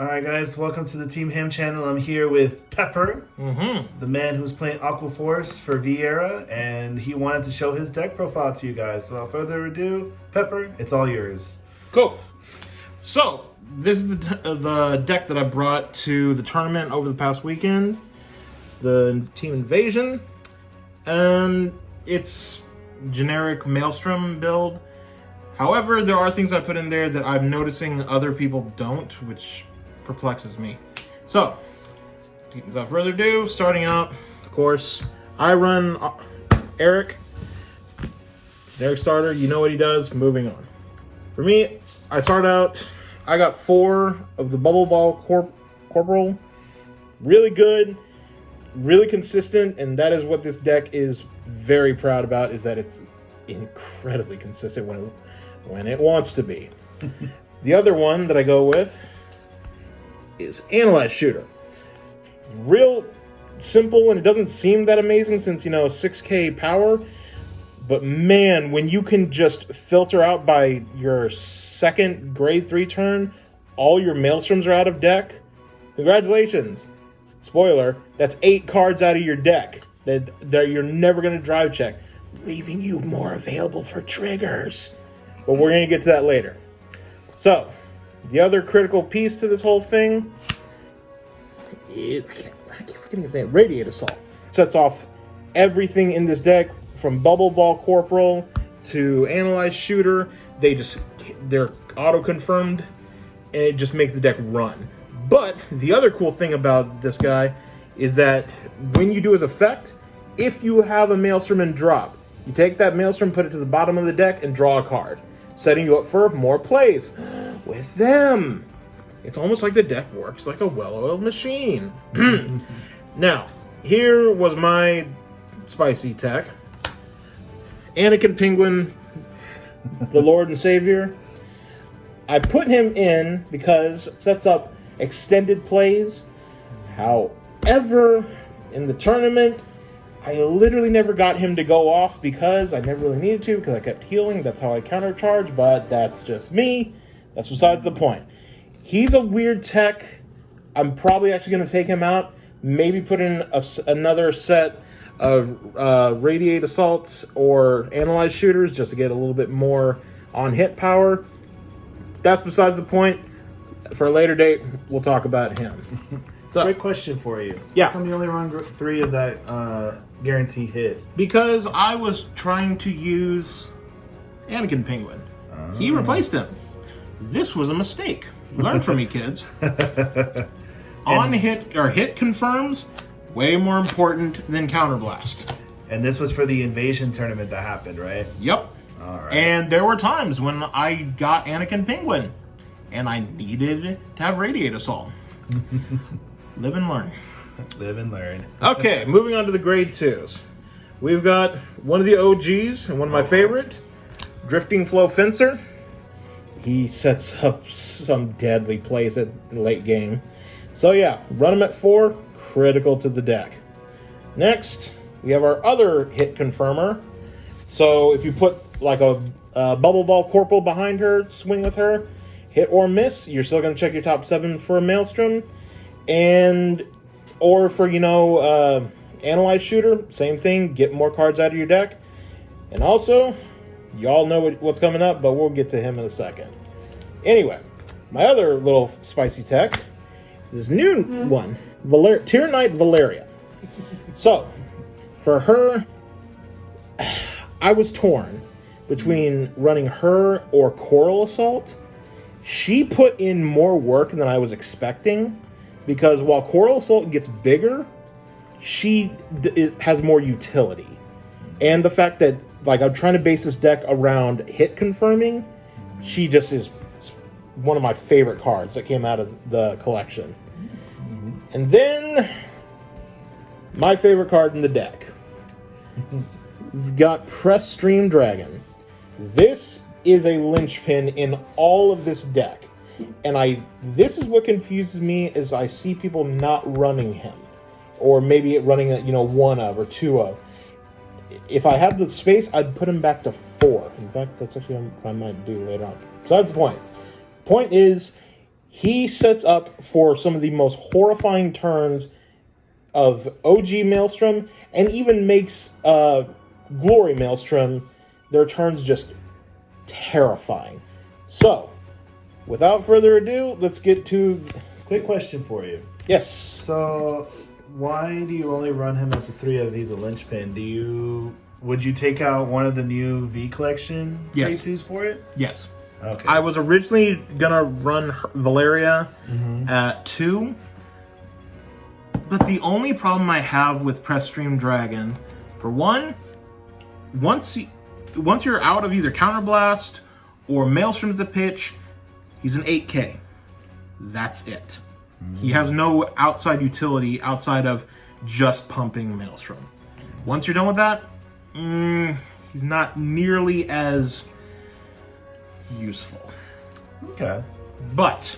Alright guys, welcome to the Team Ham channel. I'm here with Pepper, Mm-hmm. the man who's playing Aqua Force for Vieira, and he wanted to show his deck profile to you guys. So without further ado, Pepper, it's all yours. Cool. So, this is the deck that I brought to the tournament over the past weekend. The Team Invasion. And it's generic Maelstrom build. However, there are things I put in there that I'm noticing other people don't, which perplexes me. So, without further ado, starting out, of course, I run Eric. Eric starter, you know what he does. Moving on. For me, I start out, I got 4 of the Bubble Ball Corporal. Really good, really consistent, and that is what this deck is very proud about, is that it's incredibly consistent when it wants to be. The other one that I go with is Analyze Shooter. It's real simple, and it doesn't seem that amazing since, 6k power. But man, when you can just filter out by your second grade 3 turn, all your Maelstroms are out of deck, congratulations. Spoiler, that's 8 cards out of your deck that you're never going to drive check, leaving you more available for triggers. But we're going to get to that later. So, the other critical piece to this whole thing is, I keep forgetting his name, Radiate Assault. Sets off everything in this deck, from Bubble Ball Corporal to Analyze Shooter. They're auto-confirmed, and it just makes the deck run. But the other cool thing about this guy is that when you do his effect, if you have a Maelstrom in drop, you take that Maelstrom, put it to the bottom of the deck, and draw a card, setting you up for more plays with them. It's almost like the deck works like a well-oiled machine. Now, here was my spicy tech. Anakin Penguin, the Lord and Savior. I put him in because it sets up extended plays. However, in the tournament, I literally never got him to go off because I never really needed to, because I kept healing. That's how I countercharge, but that's just me. That's besides the point. He's a weird tech. I'm probably actually going to take him out. Maybe put in another set of Radiate Assaults or Analyze Shooters just to get a little bit more on hit power. That's besides the point. For a later date, we'll talk about him. So, Great question for you. Yeah. How come you only run 3 of that guarantee hit? Because I was trying to use Anakin Penguin. He replaced him. This was a mistake. Learn from me, kids. On hit or hit confirms, way more important than counterblast. And this was for the Invasion tournament that happened, right? Yep. All right. And there were times when I got Anakin Penguin, and I needed to have Radiate Assault. Live and learn. Live and learn. Okay, moving on to the grade 2s. We've got one of the OGs and one of my favorite, Drifting Flow Fencer. He sets up some deadly plays at the late game. So yeah, run him at 4, critical to the deck. Next, we have our other hit confirmer. So if you put like a Bubble Ball Corporal behind her, swing with her, hit or miss, you're still going to check your top 7 for a Maelstrom. Or for, Analyze Shooter, same thing, get more cards out of your deck. And also, y'all know what's coming up, but we'll get to him in a second. Anyway, my other little spicy tech is this new one, Tier Knight Valeria. So, for her, I was torn between running her or Coral Assault. She put in more work than I was expecting, because while Coral Assault gets bigger, she has more utility. And the fact that, I'm trying to base this deck around hit confirming, she just is one of my favorite cards that came out of the collection. And then, my favorite card in the deck. We've got Press Stream Dragon. This is a linchpin in all of this deck. And this is what confuses me, is I see people not running him. Or maybe running, 1 of or 2 of. If I have the space, I'd put him back to 4. In fact, that's actually what I might do later on. Besides the point. Point is, he sets up for some of the most horrifying turns of OG Maelstrom, and even makes Glory Maelstrom, their turns just terrifying. So, without further ado, let's get to... Quick question for you. Yes. So, why do you only run him as a 3 of he's a linchpin? Would you take out one of the new V collection Yes. K2s for it? Yes. Okay. I was originally gonna run Valeria at 2, but the only problem I have with Press Stream Dragon, for one, once you're out of either Counterblast or Maelstrom's the pitch, he's an 8K. That's it. He has no outside utility outside of just pumping Maelstrom. Once you're done with that, he's not nearly as useful. Okay. But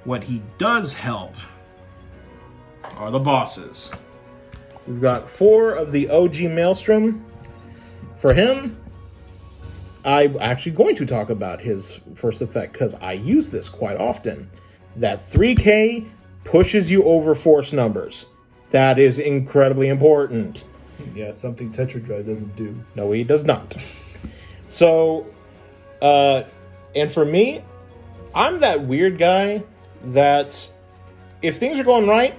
what he does help are the bosses. We've got 4 of the OG Maelstrom. For him, I'm actually going to talk about his first effect because I use this quite often. That 3K pushes you over force numbers. That is incredibly important. Yeah, something Tetra Drive doesn't do. No, he does not. So, and for me, I'm that weird guy that if things are going right,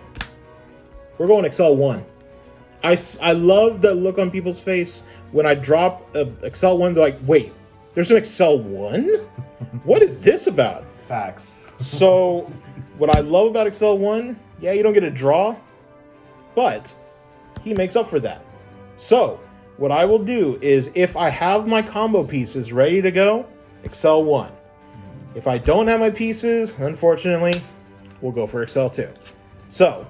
we're going Excel 1. I love the look on people's face when I drop Excel 1. They're like, wait, there's an Excel 1? What is this about? Facts. So, what I love about Excel 1, yeah, you don't get a draw, but he makes up for that. So, what I will do is if I have my combo pieces ready to go, Excel 1. If I don't have my pieces, unfortunately, we'll go for Excel 2. So,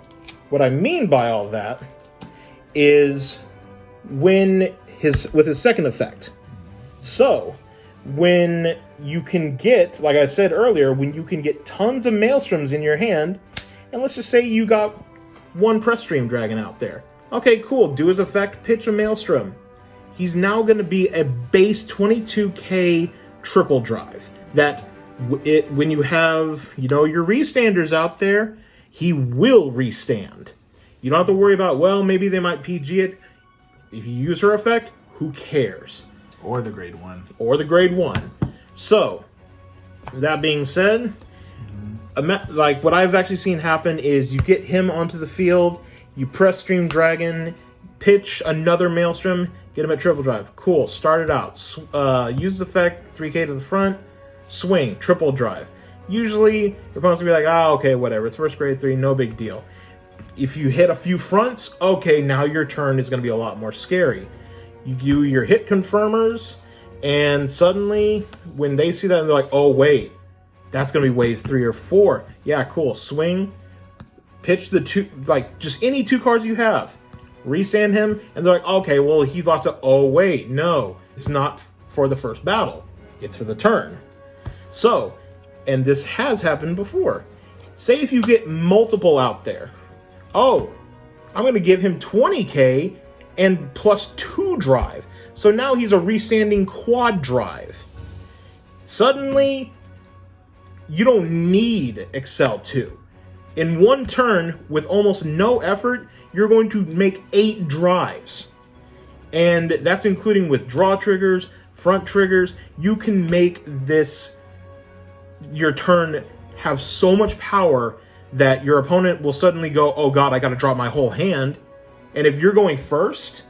what I mean by all that is with his second effect. So, when you can get, like I said earlier, when you can get tons of Maelstroms in your hand, and let's just say you got 1 Press Stream Dragon out there. Okay, cool. Do his effect, pitch a Maelstrom. He's now going to be a base 22k triple drive. That when you have, your restanders out there, he will restand. You don't have to worry about, well, maybe they might PG it. If you use her effect, who cares? Or the grade 1. Or the grade 1. So, that being said, like what I've actually seen happen is you get him onto the field, you press Stream Dragon, pitch another Maelstrom, get him at triple drive. Cool, start it out. Use the effect, 3k to the front, swing, triple drive. Usually, your opponent's gonna be like, okay, whatever, it's first grade 3, no big deal. If you hit a few fronts, okay, now your turn is gonna be a lot more scary. You do your hit confirmers, and suddenly, when they see that, they're like, oh, wait, that's going to be wave 3 or 4. Yeah, cool. Swing, pitch the 2, like, just any 2 cards you have. Restand him, and they're like, okay, well, he lost it. Oh, wait, no. It's not for the first battle. It's for the turn. So, and this has happened before. Say if you get multiple out there. Oh, I'm going to give him 20k and plus 2 drive. So now he's a restanding quad drive. Suddenly, you don't need Excel 2. In 1 turn, with almost no effort, you're going to make 8 drives. And that's including with draw triggers, front triggers. You can make your turn have so much power that your opponent will suddenly go, oh god, I gotta drop my whole hand. And if you're going first,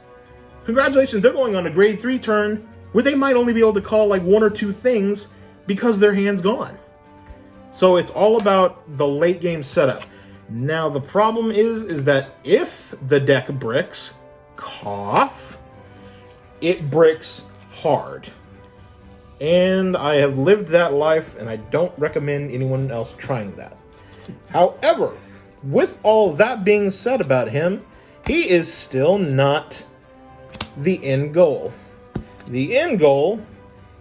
congratulations, they're going on a grade 3 turn where they might only be able to call like 1 or 2 things because their hand's gone. So it's all about the late game setup. Now the problem is that if the deck bricks, cough, it bricks hard. And I have lived that life, and I don't recommend anyone else trying that. However, with all that being said about him, he is still not the end goal. The end goal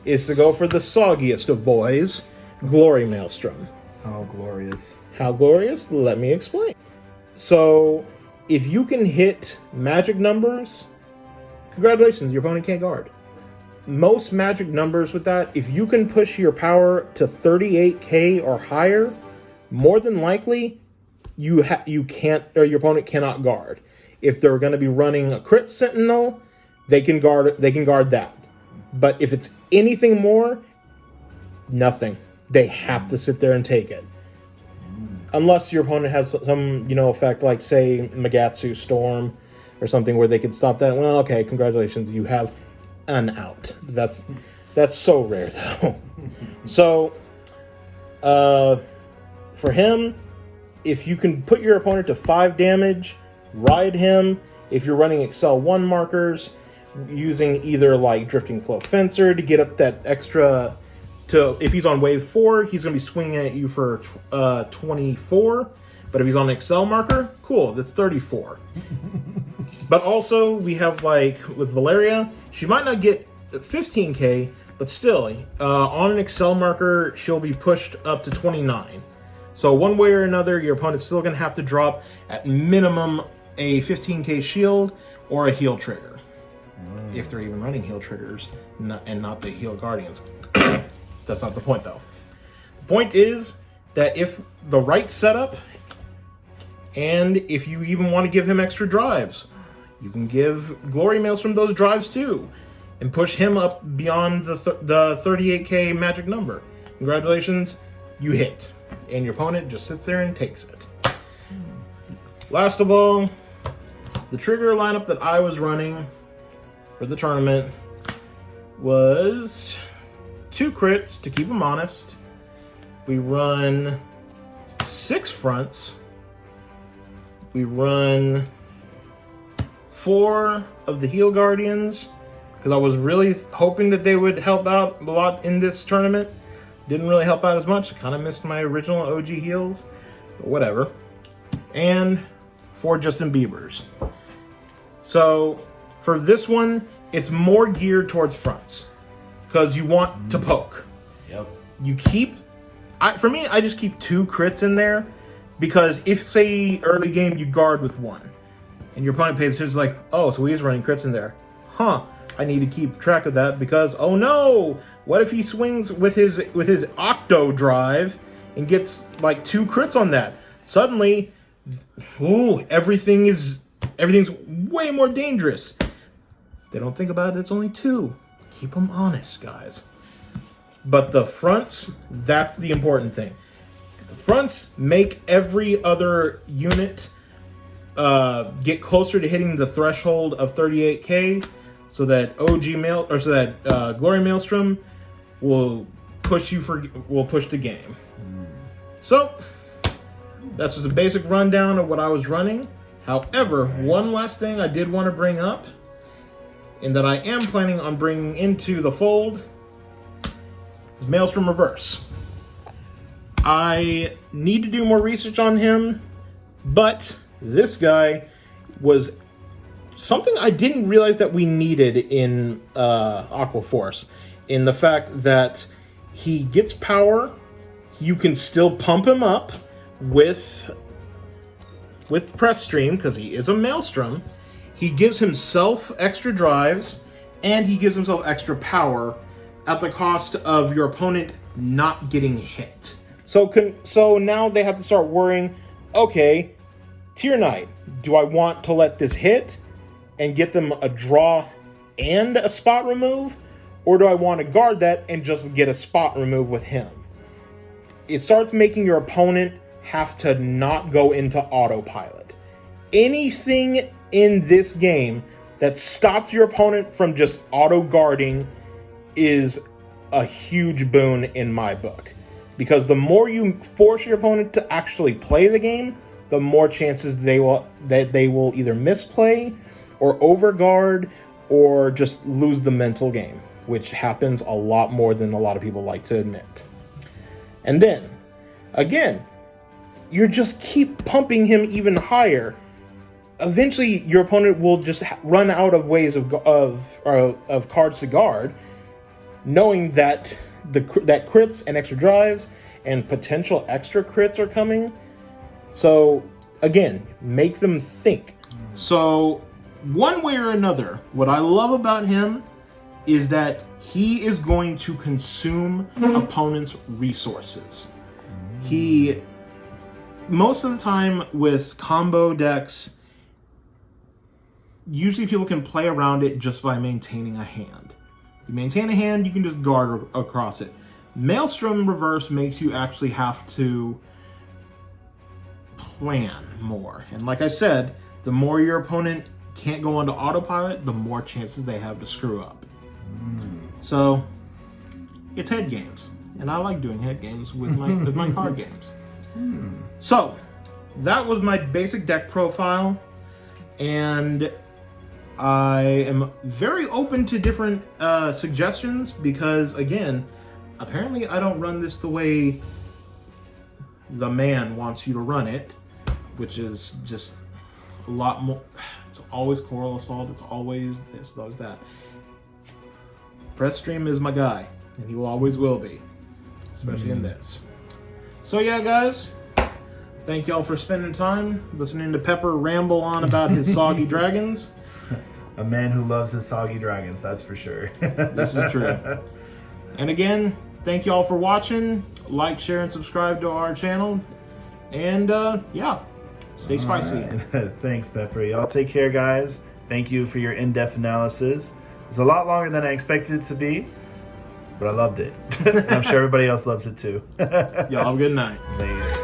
is to go for the soggiest of boys, Glory Maelstrom. How glorious. How glorious? Let me explain. So, if you can hit magic numbers, congratulations, your opponent can't guard. most magic numbers with that, if you can push your power to 38k or higher, more than likely you can't, or your opponent cannot guard. If they're going to be running a crit sentinel, they can guard that. But if it's anything more, nothing. They have to sit there and take it. Unless your opponent has some, effect like, say, Magatsu Storm or something where they can stop that. Well, okay, congratulations, you have an out. That's so rare, though. So, for him, if you can put your opponent to 5 damage, ride him. If you're running Excel 1 markers, using either like Drifting Flow Fencer to get up that extra. If he's on wave 4, he's going to be swinging at you for 24. But if he's on an Excel marker, cool, that's 34. But also, we have, like, with Valeria, she might not get 15k, but still, on an Excel marker, she'll be pushed up to 29. So one way or another, your opponent's still going to have to drop, at minimum, a 15k shield or a heal trigger. If they're even running heal triggers, and not the heal guardians. That's not the point, though. The point is that if the right setup, and if you even want to give him extra drives, you can give Glory Maelstrom those drives too, and push him up beyond the 38k magic number. Congratulations, you hit. And your opponent just sits there and takes it. Last of all, the trigger lineup that I was running for the tournament was 2 crits to keep them honest. We run 6 fronts. We run 4 of the heal guardians, because I was really hoping that they would help out a lot in this tournament. Didn't really help out as much. I kind of missed my original OG heals, but whatever. And 4 Justin Biebers. So for this one, it's more geared towards fronts, because you want to poke. Yep. You keep, for me, I just keep 2 crits in there, because if, say, early game you guard with 1, and your opponent pays attention, like, oh, so he's running crits in there. Huh, I need to keep track of that, because, oh no, what if he swings with his Octo drive and gets, like, 2 crits on that? Suddenly, ooh, everything's way more dangerous. They don't think about it, it's only 2. Keep them honest, guys. But the fronts, that's the important thing. The fronts make every other unit get closer to hitting the threshold of 38k, so that Glory Maelstrom will push the game. So that's just a basic rundown of what I was running. However, one last thing I did want to bring up, and that I am planning on bringing into the fold, is Maelstrom Reverse. I need to do more research on him, but this guy was something I didn't realize that we needed in Aqua Force, in the fact that he gets power, you can still pump him up with Press Stream, because he is a Maelstrom. He gives himself extra drives, and he gives himself extra power at the cost of your opponent not getting hit. So now they have to start worrying, okay, Tier Knight, do I want to let this hit and get them a draw and a spot remove? Or do I want to guard that and just get a spot remove with him? It starts making your opponent have to not go into autopilot. Anything in this game that stops your opponent from just auto-guarding is a huge boon in my book. Because the more you force your opponent to actually play the game, the more chances they will either misplay or overguard or just lose the mental game, which happens a lot more than a lot of people like to admit. And then, again, you just keep pumping him even higher. Eventually, your opponent will just run out of ways of cards to guard, knowing that that crits and extra drives and potential extra crits are coming. So, again, make them think. So, one way or another, what I love about him is that he is going to consume opponents' resources. He, most of the time with combo decks, usually people can play around it just by maintaining a hand. You maintain a hand, you can just guard across it. Maelstrom Reverse makes you actually have to plan more. And like I said, the more your opponent can't go onto autopilot, the more chances they have to screw up. So it's head games, and I like doing head games with my card games. So that was my basic deck profile, and I am very open to different suggestions because, again, apparently I don't run this the way the man wants you to run it, which is just a lot more. It's always Coral Assault, it's always this, always that. Press Stream is my guy, and he always will be, especially in this. So yeah, guys, thank y'all for spending time listening to Pepper ramble on about his soggy dragons. A man who loves his soggy dragons, that's for sure. This is true. And again, thank y'all for watching. Like, share, and subscribe to our channel. And yeah, stay spicy. Right. Thanks, Pepper. Y'all take care, guys. Thank you for your in-depth analysis. It's a lot longer than I expected it to be, but I loved it. And I'm sure everybody else loves it too. Y'all have a good night. Later.